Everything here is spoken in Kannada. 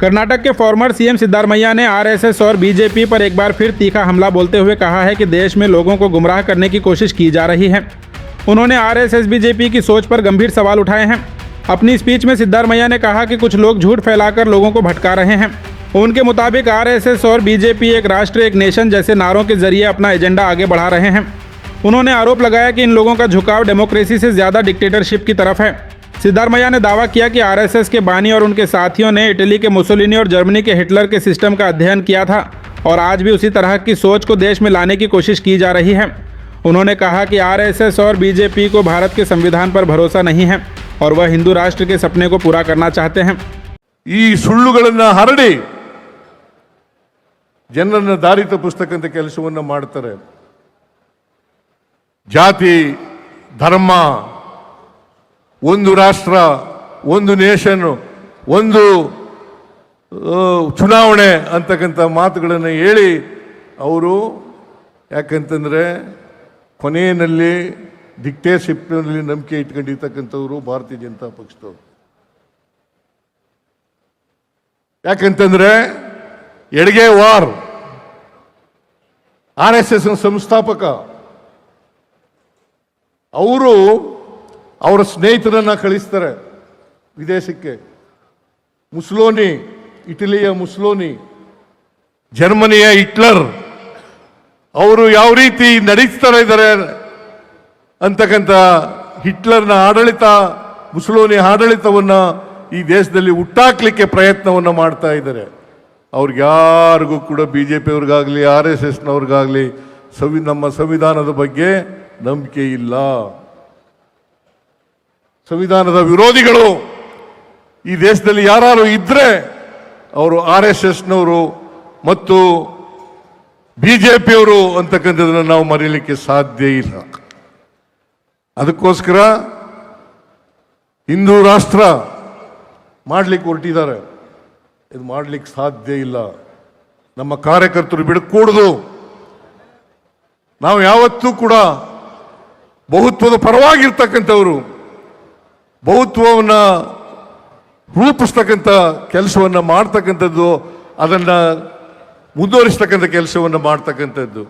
कर्नाटक के फॉर्मर सीएम सिद्धारमैया ने आरएसएस और बीजेपी पर एक बार फिर तीखा हमला बोलते हुए कहा है कि देश में लोगों को गुमराह करने की कोशिश की जा रही है। उन्होंने आरएसएस बीजेपी की सोच पर गंभीर सवाल उठाए हैं। अपनी स्पीच में सिद्धारमैया ने कहा कि कुछ लोग झूठ फैलाकर लोगों को भटका रहे हैं। उनके मुताबिक आरएसएस और बीजेपी एक राष्ट्र एक नेशन जैसे नारों के जरिए अपना एजेंडा आगे बढ़ा रहे हैं। उन्होंने आरोप लगाया कि इन लोगों का झुकाव डेमोक्रेसी से ज़्यादा डिक्टेटरशिप की तरफ है। सिद्धारमैया ने दावा किया कि आरएसएस के बानी और उनके साथियों ने इटली के मुसोलिनी और जर्मनी के हिटलर के सिस्टम का अध्ययन किया था और आज भी उसी तरह की सोच को देश में लाने की कोशिश की जा रही है। उन्होंने कहा कि आरएसएस और बीजेपी को भारत के संविधान पर भरोसा नहीं है और वह हिंदू राष्ट्र के सपने को पूरा करना चाहते हैं। ಈ ಸುಳ್ಳುಗಳನ್ನು ಹರಡಿ ಜನರನ್ನು ದಾರಿ ತಪ್ಪಿಸ್ತಕ್ಕಂಥ ಕೆಲಸವನ್ನು ಮಾಡ್ತಾರೆ. ಜಾತಿ ಧರ್ಮ ಒಂದು ರಾಷ್ಟ್ರ ಒಂದು ನೇಷನ್ ಒಂದು ಚುನಾವಣೆ ಅಂತಕ್ಕಂಥ ಮಾತುಗಳನ್ನು ಹೇಳಿ ಅವರು ಯಾಕಂತಂದರೆ ಕೊನೆಯಲ್ಲಿ ಡಿಕ್ಟೇಟರ್ಶಿಪ್ನಲ್ಲಿ ನಂಬಿಕೆ ಇಟ್ಕೊಂಡಿರ್ತಕ್ಕಂಥವ್ರು ಭಾರತೀಯ ಜನತಾ ಪಕ್ಷದವರು. ಯಾಕಂತಂದರೆ ಎಡ್ಗೆ ವಾರ್ RSS ಸಂಸ್ಥಾಪಕ ಅವರು ಅವರ ಸ್ನೇಹಿತರನ್ನು ಕಳಿಸ್ತಾರೆ ವಿದೇಶಕ್ಕೆ. ಮುಸೋಲಿನಿ, ಇಟಲಿಯ ಮುಸೋಲಿನಿ, ಜರ್ಮನಿಯ ಹಿಟ್ಲರ್ ಅವರು ಯಾವ ರೀತಿ ನಡೆಸ್ತಾ ಇದ್ದಾರೆ ಅಂತಕ್ಕಂಥ ಹಿಟ್ಲರ್ನ ಆಡಳಿತ, ಮುಸೋಲಿನಿ ಆಡಳಿತವನ್ನು ಈ ದೇಶದಲ್ಲಿ ಹುಟ್ಟಾಕ್ಲಿಕ್ಕೆ ಪ್ರಯತ್ನವನ್ನು ಮಾಡ್ತಾ ಇದ್ದಾರೆ. ಅವ್ರಿಗ್ಯಾರಿಗೂ ಕೂಡ BJP-ಅವ್ರಿಗಾಗಲಿ RSSನವ್ರಿಗಾಗಲಿ ನಮ್ಮ ಸಂವಿಧಾನದ ಬಗ್ಗೆ ನಂಬಿಕೆ ಇಲ್ಲ. ಸಂವಿಧಾನದ ವಿರೋಧಿಗಳು ಈ ದೇಶದಲ್ಲಿ ಯಾರು ಇದ್ರೆ ಅವರು RSSನವರು ಮತ್ತು BJP-ಅವರು ಅಂತಕ್ಕಂಥದ್ದನ್ನು ನಾವು ಮರೆಯಲಿಕ್ಕೆ ಸಾಧ್ಯ ಇಲ್ಲ. ಅದಕ್ಕೋಸ್ಕರ ಹಿಂದೂ ರಾಷ್ಟ್ರ ಮಾಡಲಿಕ್ಕೆ ಹೊರಟಿದ್ದಾರೆ. ಇದು ಮಾಡಲಿಕ್ಕೆ ಸಾಧ್ಯ ಇಲ್ಲ. ನಮ್ಮ ಕಾರ್ಯಕರ್ತರು ಬಿಡಕೂಡದು. ನಾವು ಯಾವತ್ತೂ ಕೂಡ ಬಹುತ್ವದ ಪರವಾಗಿರ್ತಕ್ಕಂಥವರು, ಬಹುತ್ವವನ್ನು ರೂಪಿಸ್ತಕ್ಕಂಥ ಕೆಲಸವನ್ನು ಮಾಡ್ತಕ್ಕಂಥದ್ದು, ಅದನ್ನು ಮುಂದುವರಿಸ್ತಕ್ಕಂಥ ಕೆಲಸವನ್ನು ಮಾಡ್ತಕ್ಕಂಥದ್ದು.